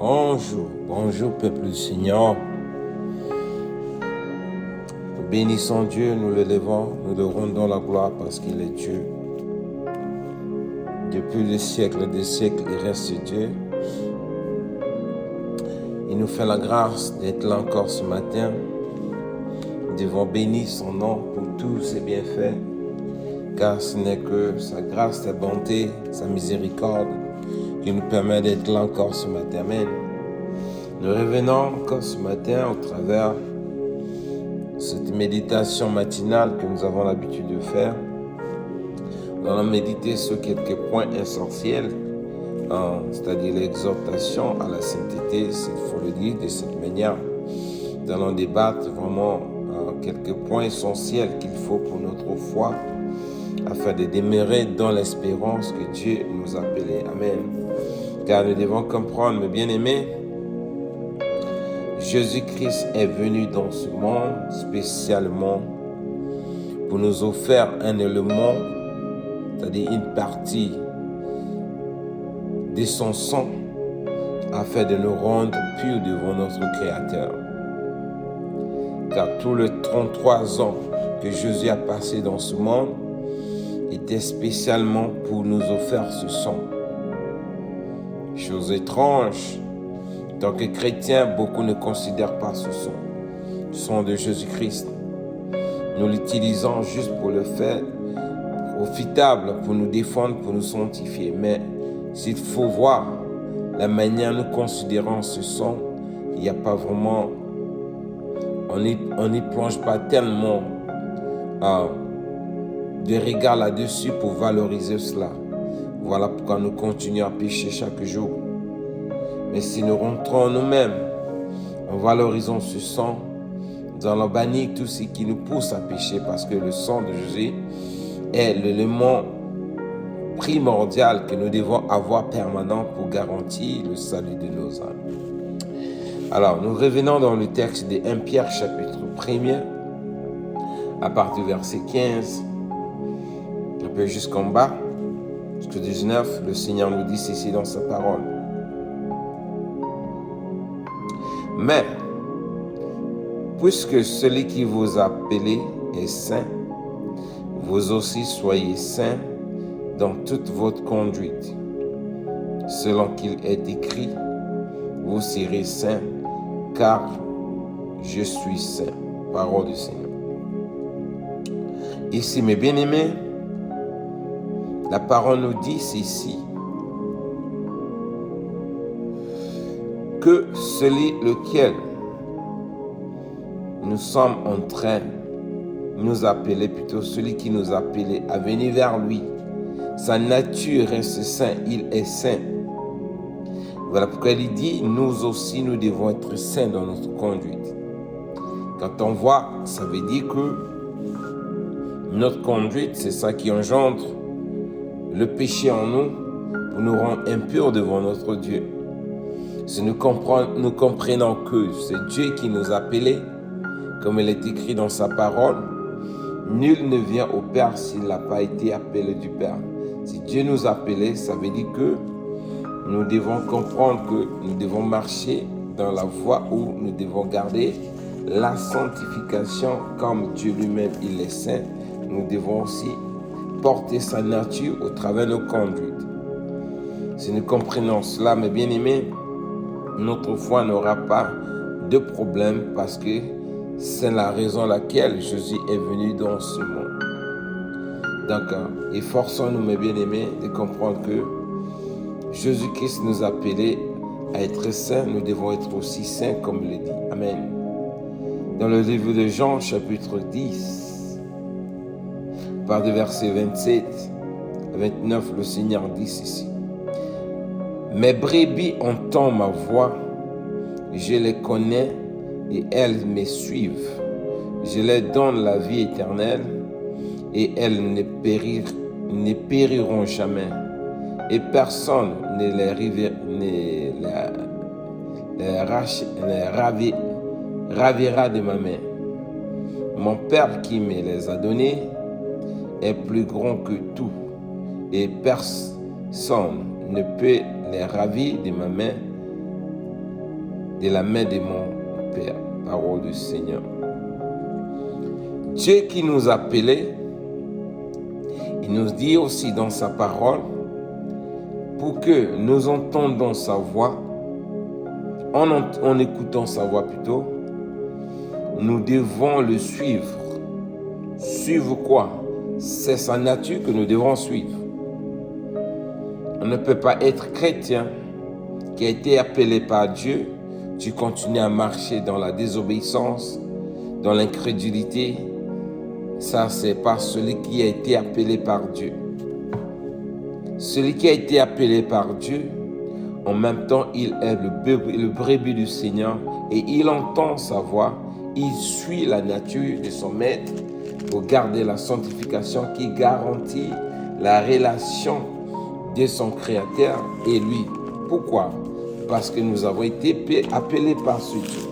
Bonjour peuple du Seigneur. Nous bénissons Dieu, nous le levons, nous le rendons la gloire parce qu'il est Dieu. Depuis des siècles et des siècles, il reste Dieu. Il nous fait la grâce d'être là encore ce matin. Nous devons bénir son nom pour tous ses bienfaits, car ce n'est que sa grâce, sa bonté, sa miséricorde qui nous permet d'être là encore ce matin. Amen. Nous revenons encore ce matin au travers de cette méditation matinale que nous avons l'habitude de faire. Nous allons méditer sur quelques points essentiels, c'est-à-dire l'exhortation à la sainteté, s'il faut le dire de cette manière. Nous allons débattre vraiment quelques points essentiels qu'il faut pour notre foi, afin de demeurer dans l'espérance que Dieu nous a appelés. Amen. Car nous devons comprendre, mes bien-aimés, Jésus-Christ est venu dans ce monde spécialement pour nous offrir un élément, c'est-à-dire une partie de son sang, afin de nous rendre purs devant notre Créateur. Car tous les 33 ans que Jésus a passé dans ce monde était spécialement pour nous offrir ce sang. Chose étrange, en tant que chrétiens, beaucoup ne considèrent pas ce sang de Jésus-Christ. Nous l'utilisons juste pour le faire profitable, pour nous défendre, pour nous sanctifier. Mais s'il faut voir la manière dont nous considérons ce sang, il n'y a pas vraiment, on n'y plonge pas tellement de regard là-dessus pour valoriser cela. Voilà pourquoi nous continuons à pécher chaque jour. Mais si nous rentrons nous-mêmes en valorisant ce sang, nous allons bannir tout ce qui nous pousse à pécher, parce que le sang de Jésus est l'élément primordial que nous devons avoir permanent pour garantir le salut de nos âmes. Alors, nous revenons dans le texte de 1 Pierre chapitre 1er, à partir du verset 15, un peu jusqu'en bas, jusqu'au 19, le Seigneur nous dit ceci dans sa parole. Mais, puisque celui qui vous a appelé est saint, vous aussi soyez saints dans toute votre conduite. Selon qu'il est écrit, vous serez saints, car je suis saint. Parole du Seigneur. Ici, mes bien-aimés, la parole nous dit ceci, que celui lequel nous sommes en train de nous appeler, plutôt celui qui nous a appelés à venir vers lui, sa nature reste saint, il est saint. Voilà pourquoi il dit, nous aussi nous devons être saints dans notre conduite. Quand on voit, ça veut dire que notre conduite, c'est ça qui engendre le péché en nous pour nous rendre impurs devant notre Dieu. Si nous comprenons que c'est Dieu qui nous a appelés, comme il est écrit dans sa parole, nul ne vient au Père s'il n'a pas été appelé du Père. Si Dieu nous a appelés, ça veut dire que nous devons comprendre que nous devons marcher dans la voie où nous devons garder la sanctification comme Dieu lui-même, il est saint. Nous devons aussi porter sa nature au travers de nos conduites. Si nous comprenons cela, mes bien-aimés, notre foi n'aura pas de problème, parce que c'est la raison laquelle Jésus est venu dans ce monde. Donc, efforçons-nous, mes bien-aimés, de comprendre que Jésus-Christ nous a appelés à être saints. Nous devons être aussi saints comme il le dit. Amen. Dans le livre de Jean, chapitre 10, par le verset 27 à 29, le Seigneur dit ceci. Mes brebis entendent ma voix, je les connais et elles me suivent. Je leur donne la vie éternelle et elles ne périront jamais. Et personne ne les ravira de ma main. Mon Père qui me les a donnés est plus grand que tout, et personne ne peut les ravir de ma main. de la main de mon Père. Parole du Seigneur. Dieu qui nous a appelés, il nous dit aussi dans sa parole, pour que nous entendons sa voix, en écoutant sa voix plutôt, nous devons le suivre. Suivre quoi? C'est sa nature que nous devons suivre. On ne peut pas être chrétien qui a été appelé par Dieu, tu continues à marcher dans la désobéissance, dans l'incrédulité. Ça, c'est pas celui qui a été appelé par Dieu. Celui qui a été appelé par Dieu, en même temps, il est le brebis du Seigneur et il entend sa voix. Il suit la nature de son maître pour garder la sanctification qui garantit la relation de son Créateur et lui. Pourquoi? Parce que nous avons été appelés par ce Dieu.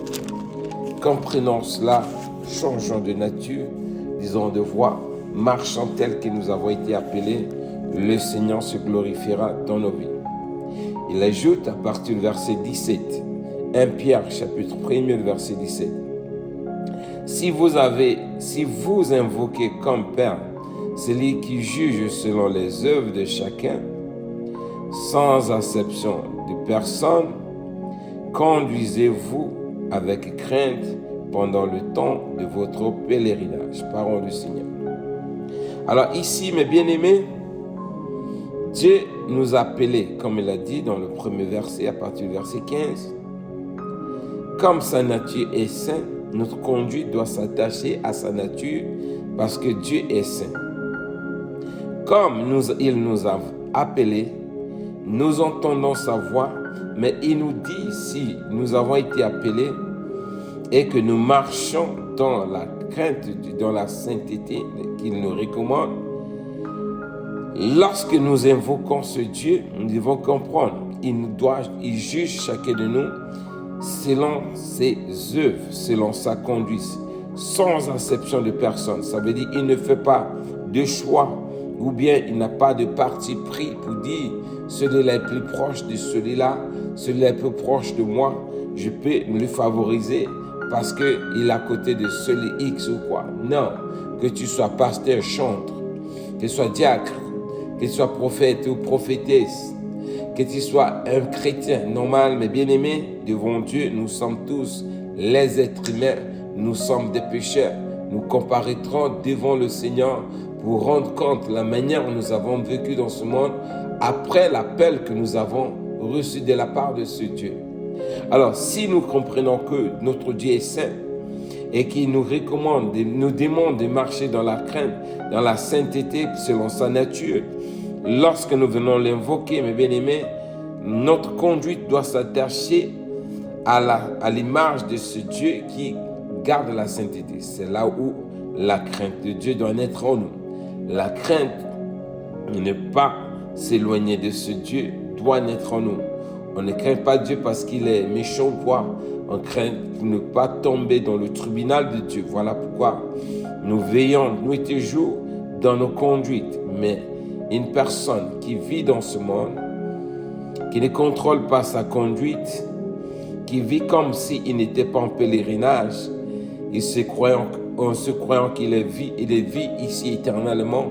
Comprenons cela, changeons de nature, disons de voix, marchons tel que nous avons été appelés, le Seigneur se glorifiera dans nos vies. Il ajoute à partir du verset 17, 1 Pierre chapitre 1, verset 17. Si vous invoquez comme Père celui qui juge selon les œuvres de chacun, sans acception de personne, conduisez-vous avec crainte pendant le temps de votre pèlerinage. Parole du Seigneur. Alors ici, mes bien-aimés, Dieu nous a appelés, comme il a dit dans le premier verset, à partir du verset 15. Comme sa nature est sainte, notre conduite doit s'attacher à sa nature parce que Dieu est saint. Comme il nous a appelés, nous entendons sa voix, mais il nous dit si nous avons été appelés et que nous marchons dans la crainte, dans la sainteté qu'il nous recommande. Lorsque nous invoquons ce Dieu, nous devons comprendre, il juge chacun de nous selon ses œuvres, selon sa conduite, sans acception de personne. Ça veut dire qu'il ne fait pas de choix ou bien il n'a pas de parti pris pour dire celui-là est plus proche de celui-là, celui-là est plus proche de moi, je peux le favoriser parce qu'il est à côté de celui X ou quoi. Non, que tu sois pasteur, chantre, que tu sois diacre, que tu sois prophète ou prophétesse, que tu sois un chrétien normal, mais bien-aimé, devant Dieu, nous sommes tous les êtres humains, nous sommes des pécheurs. Nous comparaîtrons devant le Seigneur pour rendre compte de la manière dont nous avons vécu dans ce monde après l'appel que nous avons reçu de la part de ce Dieu. Alors, si nous comprenons que notre Dieu est saint et qu'il nous recommande, nous demande de marcher dans la crainte, dans la sainteté selon sa nature, lorsque nous venons l'invoquer, mes bien-aimés, notre conduite doit s'attacher à l'image de ce Dieu qui garde la sainteté. C'est là où la crainte de Dieu doit naître en nous. La crainte de ne pas s'éloigner de ce Dieu doit naître en nous. On ne craint pas Dieu parce qu'il est méchant ou quoi. On craint pour ne pas tomber dans le tribunal de Dieu. Voilà pourquoi nous veillons nuit et jour dans nos conduites. Mais une personne qui vit dans ce monde, qui ne contrôle pas sa conduite, qui vit comme s'il n'était pas en pèlerinage, en se croyant qu'il est vie ici éternellement,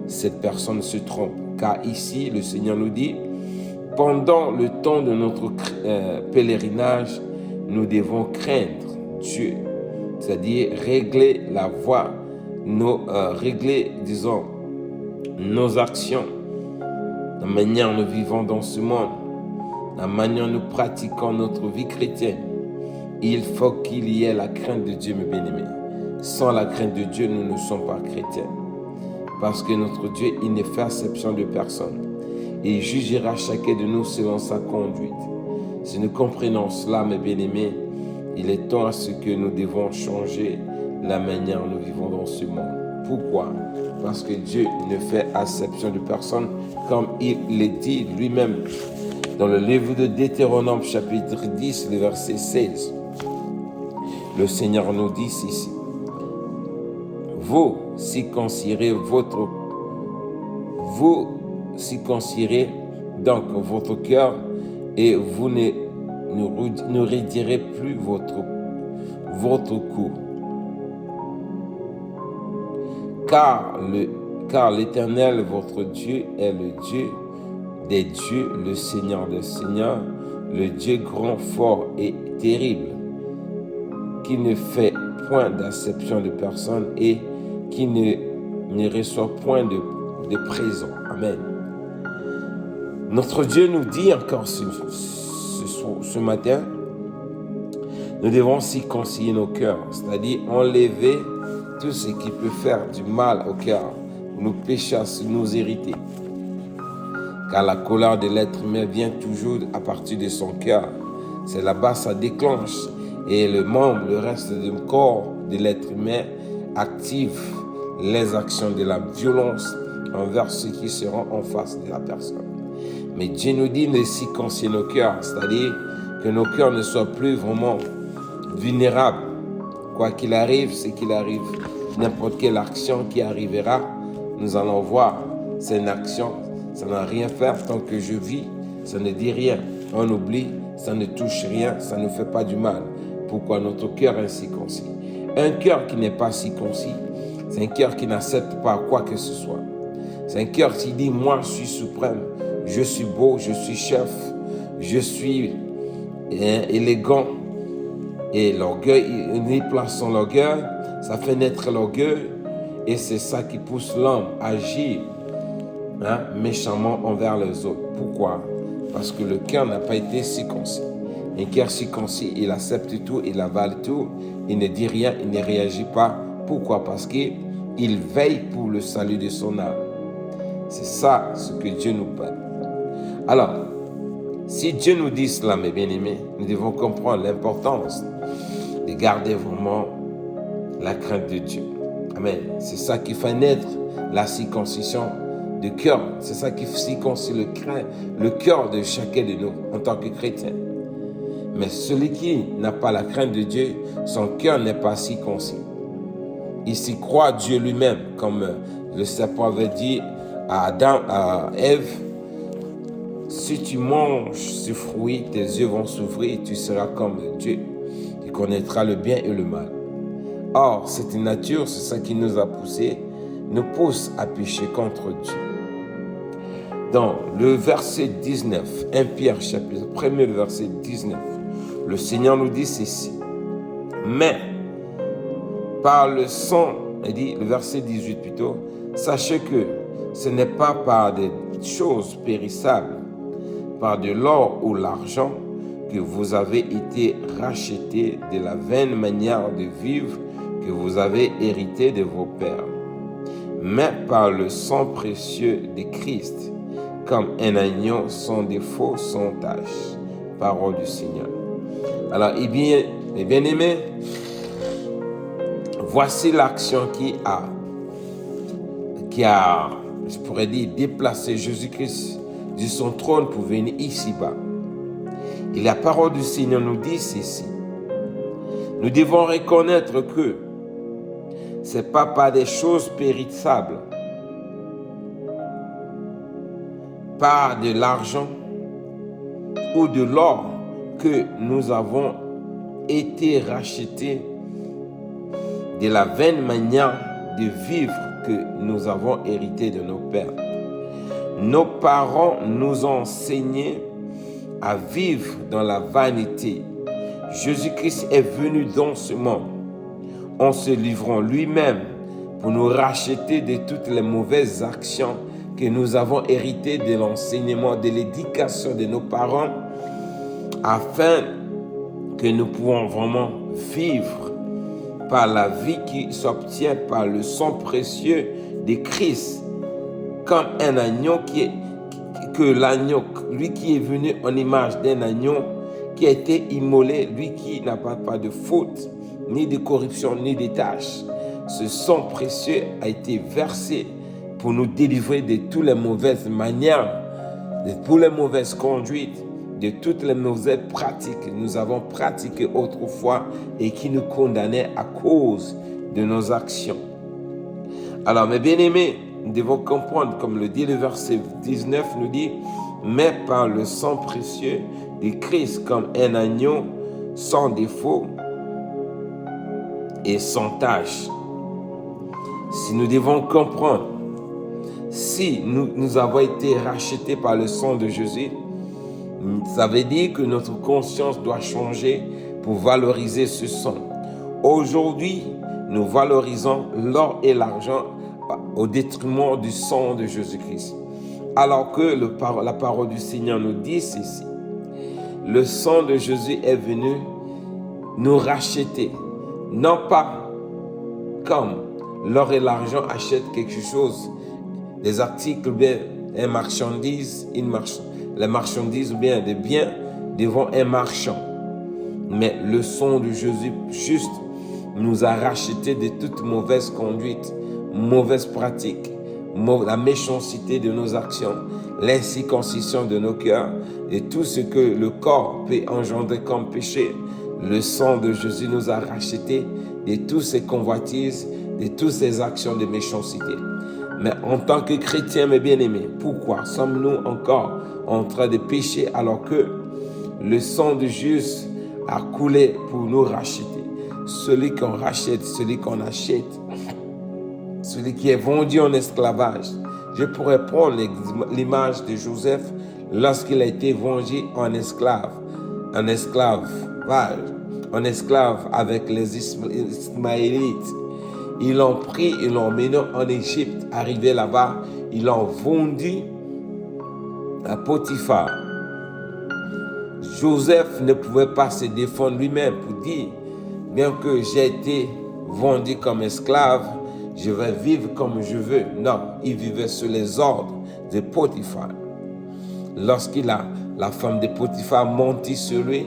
cette personne se trompe. Car ici, le Seigneur nous dit, pendant le temps de notre pèlerinage, nous devons craindre Dieu, c'est-à-dire régler la voie, régler, disons, nos actions, la manière dont nous vivons dans ce monde, la manière dont nous pratiquons notre vie chrétienne. Il faut qu'il y ait la crainte de Dieu, mes bien-aimés. Sans la crainte de Dieu, nous ne sommes pas chrétiens. Parce que notre Dieu, il ne fait exception de personne. Et il jugera chacun de nous selon sa conduite. Si nous comprenons cela, mes bien-aimés, il est temps à ce que nous devons changer la manière dont nous vivons dans ce monde. Pourquoi? Parce que Dieu ne fait exception de personne, comme il le dit lui-même dans le livre de Deutéronome, chapitre 10, le verset 16. Le Seigneur nous dit ici, vous circoncirez donc votre cœur et vous ne ne raidirez plus votre cou. Car l'Éternel, votre Dieu, est le Dieu des dieux, le Seigneur des seigneurs, le Dieu grand, fort et terrible, qui ne fait point d'acception de personne et qui ne reçoit point de présent. Amen. Notre Dieu nous dit encore ce matin, nous devons circoncire nos cœurs, c'est-à-dire enlever tout ce qui peut faire du mal au cœur, nous pécher, nous irriter. Car la colère de l'être humain vient toujours à partir de son cœur. C'est là-bas ça déclenche. Et le reste du corps de l'être humain active les actions de la violence envers ceux qui seront en face de la personne. Mais Dieu nous dit de circoncire nos cœurs, c'est-à-dire que nos cœurs ne soient plus vraiment vulnérables. Quoi qu'il arrive, ce qu'il arrive, n'importe quelle action qui arrivera, nous allons voir, c'est une action, ça n'a rien à faire tant que je vis, ça ne dit rien. On oublie, ça ne touche rien, ça ne fait pas du mal. Pourquoi notre cœur est circoncis? Un cœur qui n'est pas circoncis, c'est un cœur qui n'accepte pas quoi que ce soit. C'est un cœur qui dit, moi je suis suprême, je suis beau, je suis chef, je suis élégant. Et l'orgueil, il place son orgueil, ça fait naître l'orgueil, et c'est ça qui pousse l'homme à agir méchamment envers les autres. Pourquoi? Parce que le cœur n'a pas été circoncis. Un cœur circoncis, il accepte tout, il avale tout, il ne dit rien, il ne réagit pas. Pourquoi? Parce qu'il veille pour le salut de son âme. C'est ça ce que Dieu nous parle. Alors, si Dieu nous dit cela, mes bien-aimés, nous devons comprendre l'importance de garder vraiment la crainte de Dieu. Amen. C'est ça qui fait naître la circoncision du cœur. C'est ça qui circoncit le cœur de chacun de nous en tant que chrétien. Mais celui qui n'a pas la crainte de Dieu, son cœur n'est pas circoncis. Il s'y croit Dieu lui-même, comme le serpent avait dit à Adam, à Ève. Si tu manges ce fruit, tes yeux vont s'ouvrir et tu seras comme Dieu. Tu connaîtras le bien et le mal. Or, cette nature, c'est ça qui nous a poussé, nous pousse à pécher contre Dieu. Dans le verset 19, 1 Pierre chapitre 1er, le verset 19, le Seigneur nous dit ceci. Mais, par le sang, il dit, le verset 18 plutôt, sachez que ce n'est pas par des choses périssables, par de l'or ou l'argent, que vous avez été rachetés de la vaine manière de vivre que vous avez hérité de vos pères, mais par le sang précieux de Christ, comme un agneau sans défaut, sans tache. Parole du Seigneur. Alors, mes bien-aimés, voici l'action qui a, je pourrais dire, déplacé Jésus-Christ de son trône pour venir ici-bas. Et la parole du Seigneur nous dit ceci. Nous devons reconnaître que ce n'est pas par des choses périssables, par de l'argent ou de l'or que nous avons été rachetés de la vaine manière de vivre que nous avons hérité de nos pères. Nos parents nous ont enseigné à vivre dans la vanité. Jésus-Christ est venu dans ce monde en se livrant lui-même pour nous racheter de toutes les mauvaises actions que nous avons héritées de l'enseignement, de l'éducation de nos parents, afin que nous puissions vraiment vivre par la vie qui s'obtient par le sang précieux de Christ, comme un agneau l'agneau, lui qui est venu en image d'un agneau, qui a été immolé, lui qui n'a pas de faute, ni de corruption, ni de tâche. Ce sang précieux a été versé pour nous délivrer de toutes les mauvaises manières, de toutes les mauvaises conduites, de toutes les mauvaises pratiques que nous avons pratiquées autrefois et qui nous condamnaient à cause de nos actions. Alors, mes bien-aimés, nous devons comprendre, comme le dit le verset 19, nous dit « Mais par le sang précieux de Christ comme un agneau sans défaut et sans tache. Si nous devons comprendre, si nous avons été rachetés par le sang de Jésus, ça veut dire que notre conscience doit changer pour valoriser ce sang. Aujourd'hui, nous valorisons l'or et l'argent au détriment du sang de Jésus-Christ. Alors que la parole du Seigneur nous dit ceci. Le sang de Jésus est venu nous racheter. Non pas comme l'or et l'argent achètent quelque chose, des articles ou bien les marchandises ou bien des biens devant un marchand. Mais le sang de Jésus juste nous a racheté de toute mauvaise conduite, mauvaise pratique, la méchanceté de nos actions, l'incirconcision de nos cœurs et tout ce que le corps peut engendrer comme péché. Le sang de Jésus nous a rachetés de toutes ces convoitises, de toutes ces actions de méchanceté. Mais en tant que chrétiens, mes bien-aimés, pourquoi sommes-nous encore en train de pécher alors que le sang de Jésus a coulé pour nous racheter? Celui qu'on rachète, celui qu'on achète, celui qui est vendu en esclavage. Je pourrais prendre l'image de Joseph lorsqu'il a été vendu en esclave avec les Ismaélites. Ils l'ont pris, ils l'ont mené en Égypte. Arrivé là-bas, ils l'ont vendu à Potiphar. Joseph ne pouvait pas se défendre lui-même pour dire, bien que j'ai été vendu comme esclave, je vais vivre comme je veux. Non, il vivait sous les ordres de Potiphar. La femme de Potiphar mentit sur lui,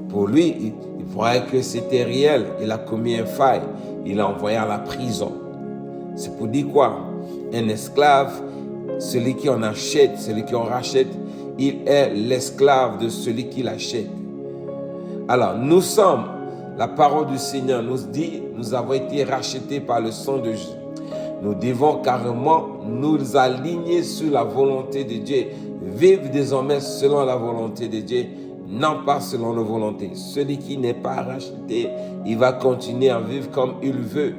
pour lui, il croyait que c'était réel. Il a commis un faille. Il l'a envoyé à la prison. C'est pour dire quoi? Un esclave, celui qui en achète, celui qui en rachète, il est l'esclave de celui qui l'achète. Alors, nous sommes, la parole du Seigneur nous dit, nous avons été rachetés par le sang de Jésus. Nous devons carrément nous aligner sur la volonté de Dieu. Vivre désormais selon la volonté de Dieu, non pas selon nos volontés. Celui qui n'est pas racheté, il va continuer à vivre comme il veut.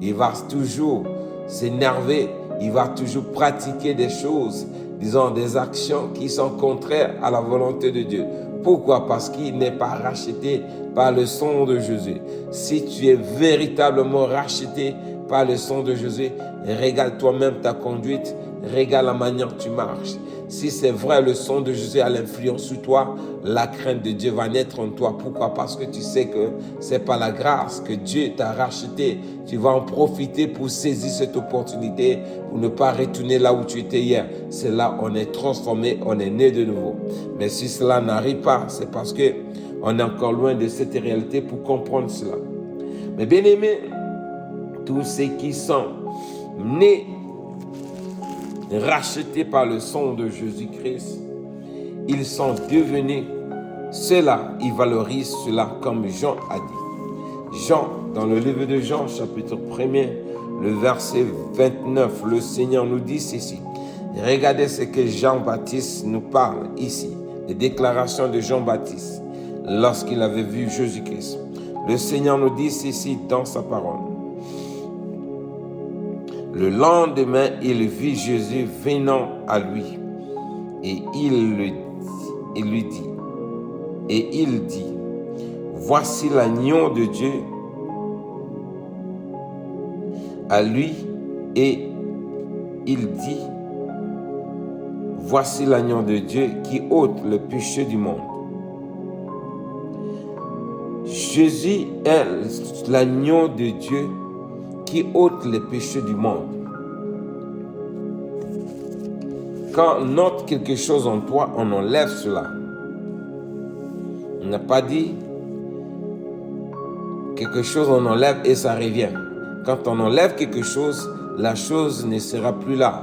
Il va toujours s'énerver, il va toujours pratiquer des choses, disons des actions qui sont contraires à la volonté de Dieu. Pourquoi? Parce qu'il n'est pas racheté par le sang de Jésus. Si tu es véritablement racheté par le sang de Jésus, régale toi-même ta conduite, régale la manière dont tu marches. Si c'est vrai, le sang de Jésus a l'influence sur toi, la crainte de Dieu va naître en toi. Pourquoi? Parce que tu sais que c'est par la grâce que Dieu t'a racheté. Tu vas en profiter pour saisir cette opportunité, pour ne pas retourner là où tu étais hier. C'est là où on est transformé, on est né de nouveau. Mais si cela n'arrive pas, c'est parce qu'on est encore loin de cette réalité pour comprendre cela. Mais bien aimés, tous ceux qui sont nés, rachetés par le sang de Jésus-Christ, ils sont devenus cela, ils valorisent cela comme Jean a dit. Jean, dans le livre de Jean, chapitre 1er, le verset 29, le Seigneur nous dit ceci. Regardez ce que Jean-Baptiste nous parle ici, les déclarations de Jean-Baptiste lorsqu'il avait vu Jésus-Christ. Le Seigneur nous dit ceci dans sa parole. Le lendemain, il vit Jésus venant à lui et il dit, voici l'agneau de Dieu. À lui, et il dit, voici l'agneau de Dieu qui ôte le péché du monde. Jésus est l'agneau de Dieu qui ôte les péchés du monde. Quand on note quelque chose en toi, on enlève cela. On n'a pas dit quelque chose, on enlève et ça revient. Quand on enlève quelque chose, la chose ne sera plus là.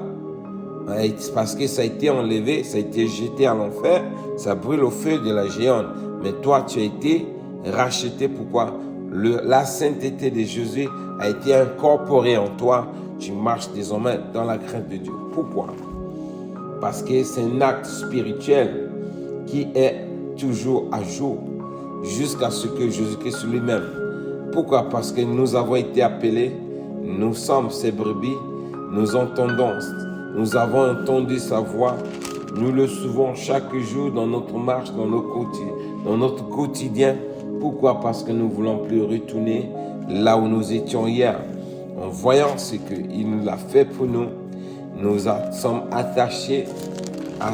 Parce que ça a été enlevé, ça a été jeté à l'enfer, ça brûle au feu de la géante. Mais toi, tu as été racheté. Pourquoi? La sainteté de Jésus a été incorporée en toi. Tu marches désormais dans la crainte de Dieu. Pourquoi? Parce que c'est un acte spirituel qui toujours à jour, jusqu'à ce que Jésus-Christ lui-même. Pourquoi? Parce que nous avons été appelés, nous sommes ses brebis, nous entendons, nous avons entendu sa voix, nous le suivons chaque jour dans notre marche, dans notre quotidien. Pourquoi? Parce que nous ne voulons plus retourner là où nous étions hier. En voyant ce qu'il nous a fait pour nous, nous sommes attachés à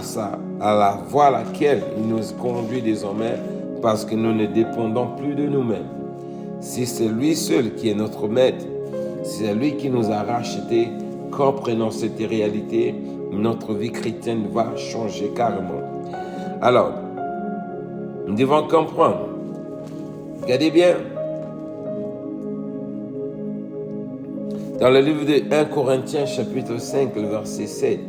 la voie à laquelle il nous conduit désormais, parce que nous ne dépendons plus de nous-mêmes. Si c'est lui seul qui est notre maître, si c'est lui qui nous a rachetés, comprenant cette réalité, notre vie chrétienne va changer carrément. Alors, nous devons comprendre. Regardez bien. Dans le livre de 1 Corinthiens, chapitre 5, le verset 7,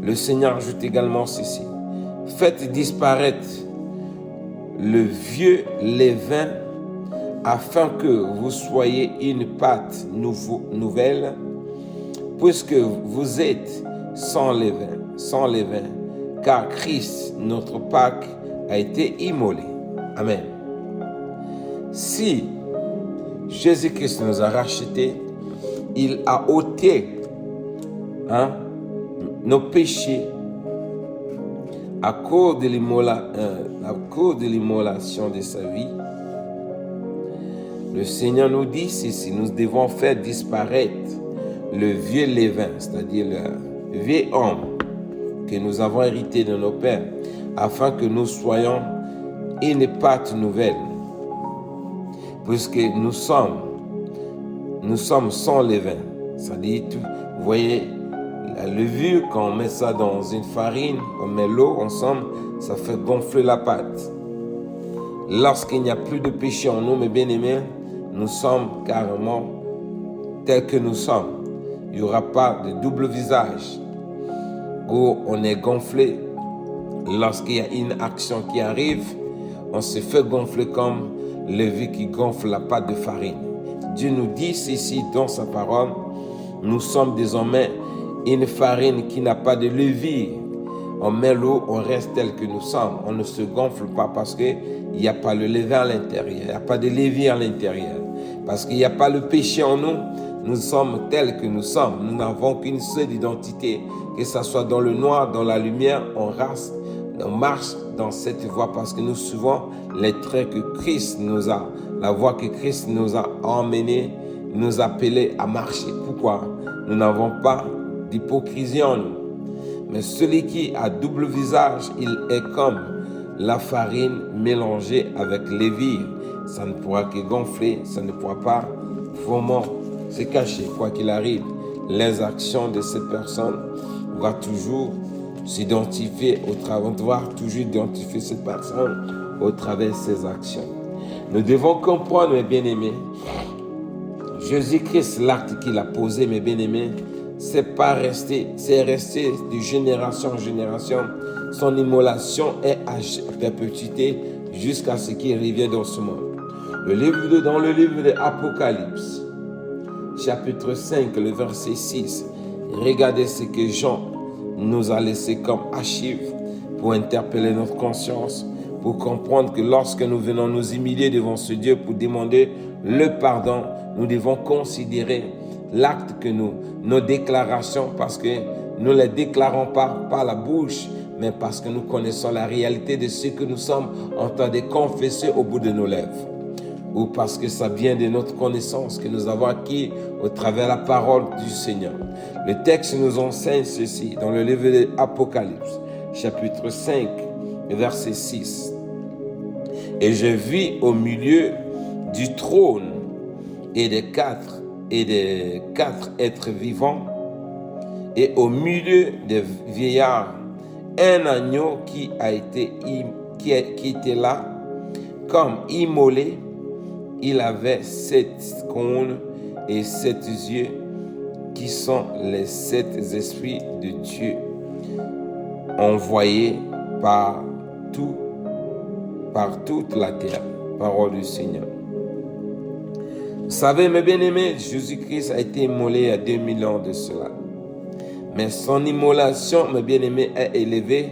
le Seigneur ajoute également ceci. Faites disparaître le vieux levain afin que vous soyez une pâte nouvelle, puisque vous êtes sans levain, car Christ, notre Pâque, a été immolé. Amen. Si Jésus-Christ nous a rachetés, il a ôté nos péchés à cause de l'immolation de sa vie. Le Seigneur nous dit ceci, nous devons faire disparaître le vieux levain, c'est-à-dire le vieux homme que nous avons hérité de nos pères, afin que nous soyons une pâte nouvelle, puisque nous sommes sans levain. C'est-à-dire, vous voyez, la levure, quand on met ça dans une farine, on met l'eau ensemble, ça fait gonfler la pâte. Lorsqu'il n'y a plus de péché en nous, mes bien-aimés, nous sommes carrément tels que nous sommes. Il n'y aura pas de double visage où on est gonflé. Lorsqu'il y a une action qui arrive, on se fait gonfler comme le vieux qui gonfle la pâte de farine. Dieu nous dit ceci dans sa parole, nous sommes désormais une farine qui n'a pas de levure. On met l'eau, on reste tel que nous sommes. On ne se gonfle pas parce qu'il n'y a pas le levain à l'intérieur. Il n'y a pas de levure à l'intérieur. Parce qu'il n'y a pas le péché en nous. Nous sommes tels que nous sommes. Nous n'avons qu'une seule identité. Que ce soit dans le noir, dans la lumière, on marche dans cette voie parce que nous suivons les traits que Christ nous a, la voie que Christ nous a emmenés, nous a appelés à marcher. Pourquoi? Nous n'avons pas d'hypocrisie en nous. Mais celui qui a double visage, il est comme la farine mélangée avec levure. Ça ne pourra que gonfler, ça ne pourra pas vraiment se cacher. Quoi qu'il arrive, les actions de cette personne vont toujours s'identifier on doit toujours identifier cette personne au travers de ses actions. Nous devons comprendre, mes bien-aimés, Jésus-Christ, l'acte qu'il a posé, mes bien-aimés, c'est resté de génération en génération. Son immolation est à perpétuité jusqu'à ce qu'il revienne dans ce monde. Dans le livre de l'Apocalypse, chapitre 5, le verset 6, regardez ce que Jean nous a laissé comme archive pour interpeller notre conscience, pour comprendre que lorsque nous venons nous humilier devant ce Dieu pour demander le pardon, nous devons considérer l'acte que nos déclarations, parce que nous ne les déclarons pas par la bouche, mais parce que nous connaissons la réalité de ce que nous sommes en train de confesser au bout de nos lèvres. Ou parce que ça vient de notre connaissance que nous avons acquis au travers de la parole du Seigneur. Le texte nous enseigne ceci dans le livre de l'Apocalypse, chapitre 5, verset 6. Et je vis au milieu du trône et des quatre êtres vivants, et au milieu des vieillards, un agneau qui était là, comme immolé. Il avait 7 cônes et 7 yeux, qui sont les 7 esprits de Dieu, envoyés par toute la terre. Parole du Seigneur. Vous savez, mes bien-aimés, Jésus-Christ a été immolé il y a 2000 ans de cela. Mais son immolation, mes bien-aimés, est élevée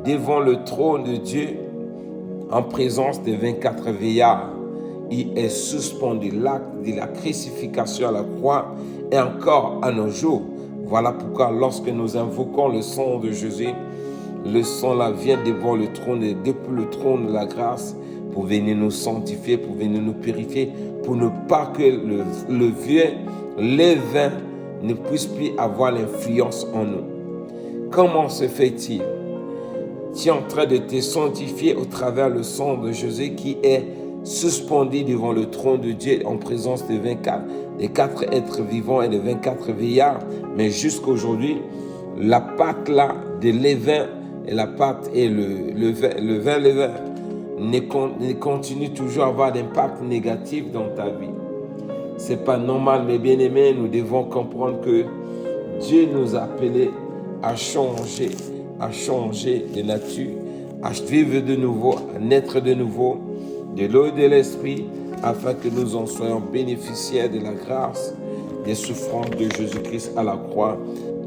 devant le trône de Dieu en présence des 24 vieillards. Il est suspendu. L'acte de la crucifixion à la croix est encore à nos jours. Voilà pourquoi lorsque nous invoquons le sang de Jésus, le sang là vient devant le trône, et depuis le trône de la grâce, pour venir nous sanctifier, pour venir nous purifier, pour ne pas que le vieux levain ne puisse plus avoir l'influence en nous. Comment se fait-il? Tu es en train de te sanctifier au travers le sang de Jésus qui est suspendu devant le trône de Dieu en présence des 4 êtres vivants et des 24 vieillards. Mais jusqu'aujourd'hui, la pâte là de levain et la pâte et le vin levain ne continue toujours à avoir d'impact négatif dans ta vie. C'est pas normal, mes bien-aimés. Nous devons comprendre que Dieu nous a appelés à changer de nature, à vivre de nouveau, à naître de nouveau, de l'eau et de l'esprit, afin que nous en soyons bénéficiaires de la grâce des souffrances de Jésus-Christ à la croix,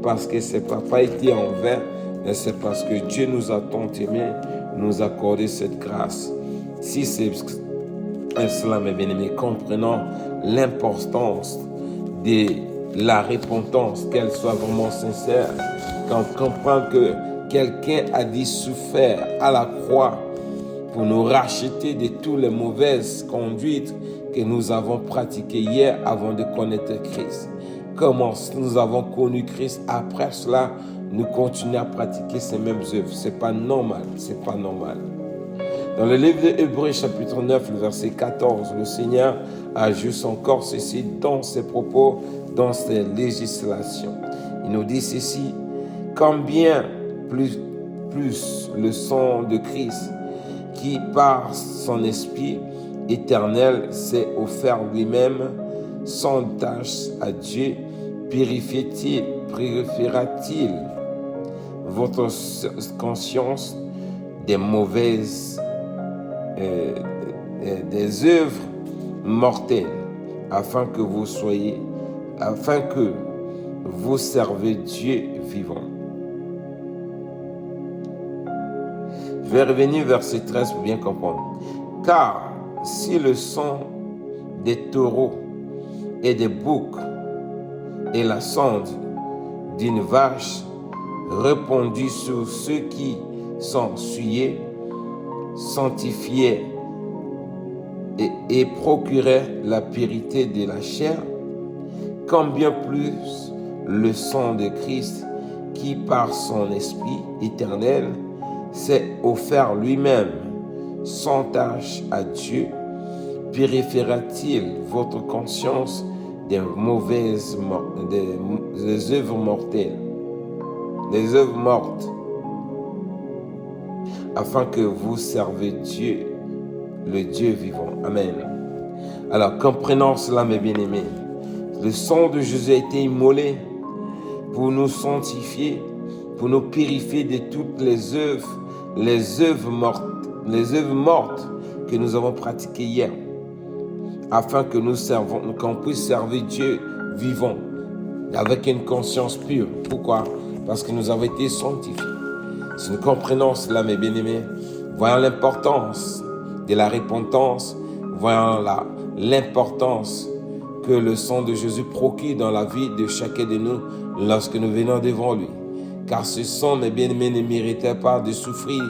parce que ce n'a pas été en vain, mais c'est parce que Dieu nous a tant aimés, nous accorder cette grâce. Si c'est cela, mes bien-aimés, comprenons l'importance de la repentance, qu'elle soit vraiment sincère, quand on comprend que quelqu'un a dit souffert à la croix pour nous racheter de toutes les mauvaises conduites que nous avons pratiquées hier avant de connaître Christ. Comment nous avons connu Christ, après cela, nous continuons à pratiquer ces mêmes œuvres. C'est pas normal, c'est pas normal. Dans le livre de Hébreux, chapitre 9, le verset 14, le Seigneur ajoute encore ceci dans ses propos, dans ses législations. Il nous dit ceci: combien plus le sang de Christ, qui par son esprit éternel s'est offert lui-même sans tâche à Dieu, purifiera-t-il votre conscience des mauvaises des œuvres mortelles, afin que vous servez Dieu vivant. Je vais revenir verset 13 pour bien comprendre. Car si le sang des taureaux et des boucs et la cendre d'une vache répandue sur ceux qui sont souillés, sanctifiaient et procuraient la pureté de la chair, combien plus le sang de Christ, qui par son esprit éternel s'est offert lui-même sans tâche à Dieu, purifiera-t-il votre conscience des œuvres mortelles, des œuvres mortes, afin que vous servez Dieu, le Dieu vivant. Amen. Alors, comprenons cela, mes bien-aimés. Le sang de Jésus a été immolé pour nous sanctifier, pour nous purifier de toutes les œuvres mortes que nous avons pratiquées hier, afin que qu'on puisse servir Dieu vivant, avec une conscience pure. Pourquoi? Parce que nous avons été sanctifiés. Si nous comprenons cela, mes bien-aimés, voyons l'importance de la repentance, voyons l'importance que le sang de Jésus procure dans la vie de chacun de nous lorsque nous venons devant lui. Car ce sang, mes bien-aimés, ne méritait pas de souffrir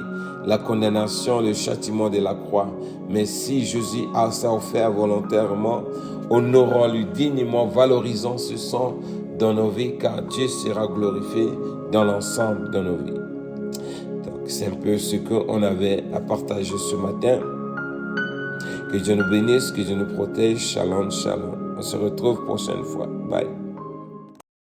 la condamnation, le châtiment de la croix. Mais si Jésus a ça offert volontairement, honorons-lui dignement, valorisant ce sang dans nos vies, car Dieu sera glorifié dans l'ensemble de nos vies. Donc, c'est un peu ce qu'on avait à partager ce matin. Que Dieu nous bénisse, que Dieu nous protège. Shalom, shalom. On se retrouve prochaine fois. Bye.